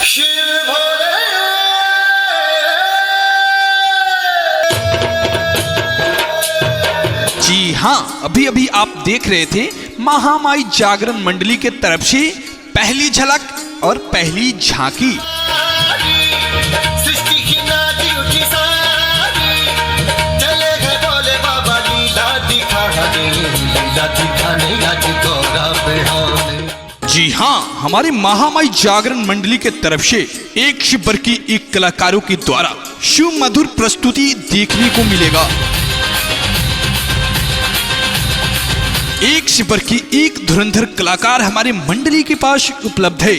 जी हाँ, अभी अभी आप देख रहे थे महामाई जागरण मंडली के तरफ से पहली झलक और पहली झांकी। जी हाँ, हमारी महामाई जागरण मंडली के तरफ से एक से बढ़ के एक कलाकारों के द्वारा सुमधुर प्रस्तुति देखने को मिलेगा। एक से बढ़ के एक धुरंधर कलाकार हमारे मंडली के पास उपलब्ध है।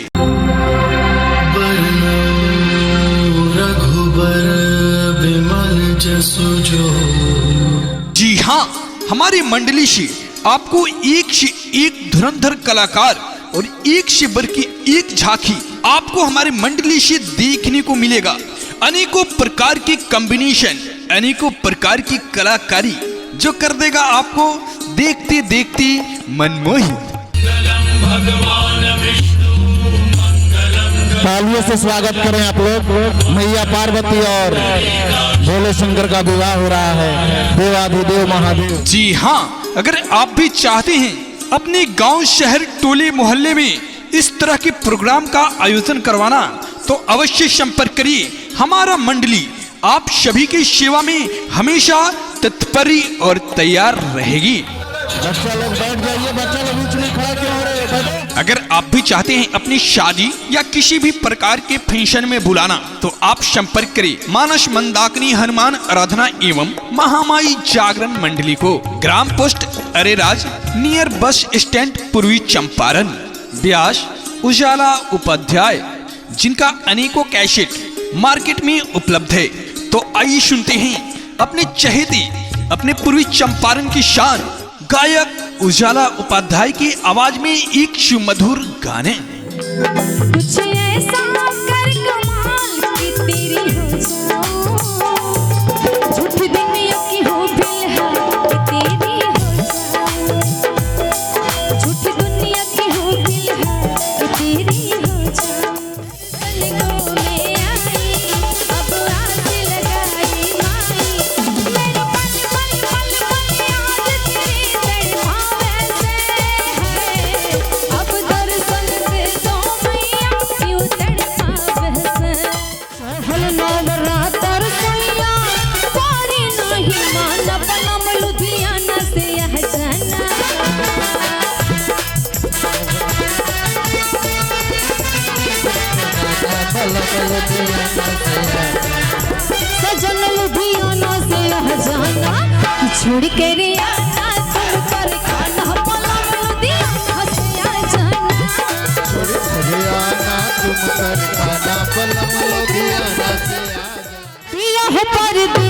जी हाँ, हमारी मंडली से आपको एक से एक धुरंधर कलाकार और एक से बढ़ के एक झांकी आपको हमारे मंडली से देखने को मिलेगा। अनेकों प्रकार के कॉम्बिनेशन, अनेकों प्रकार की कलाकारी जो कर देगा आपको देखते देखते मनमोहित। तालियों से स्वागत करें आप लोग। मैया पार्वती और भोले शंकर का विवाह हो रहा है, देवाधिदेव महादेव। जी हाँ, अगर आप भी चाहते हैं अपने गांव, शहर, टोले, मोहल्ले में इस तरह के प्रोग्राम का आयोजन करवाना, तो अवश्य संपर्क करिए। हमारा मंडली आप सभी की सेवा में हमेशा तत्पर और तैयार रहेगी। बच्चा लोग बैठ जाइए, बच्चा लोग बीच में खड़ा क्यों हो रहे हैं? अगर आप भी चाहते हैं अपनी शादी या किसी भी प्रकार के फंक्शन में बुलाना, तो आप संपर्क करें मानस मंदाकिनी हनुमान आराधना एवं महामाई जागरण मंडली को। ग्राम post Areraj, near bus stand, Purvi Champaran. Vyas उजाला उपाध्याय, जिनका अनेकों कैसेट मार्केट में उपलब्ध है। तो आइए सुनते हैं अपने चहेते, अपने पूर्वी चंपारण की शान गायक उजाला उपाध्याय की आवाज में एक सुमधुर गाने। कुछ ऐसा कर कमाल कि तेरी हो जाऊं, झूठी दुनिया की हो फिलहाल कि तेरी हो जाऊं, झूठी दुनिया की हो फिलहाल कि तेरी हो जाऊं। गलियों में आई अब आस लगाई माई, मेरे पल पल पल पल याद तेरी तड़पावे से है। अब दर्शन दे दो मैया क्यों तड़पावे से। सहल नवरात्र सैया पारी नहीं माना, बनम लुधियाना से यह जाना। सजन लुधियाना से यह जाना, छोड़ के रे आना तुम पर खाना, पलम लुधियाना से आ जाना। तुम कर खाना पलम लुधियाना से आ जा। पिया है परदेसी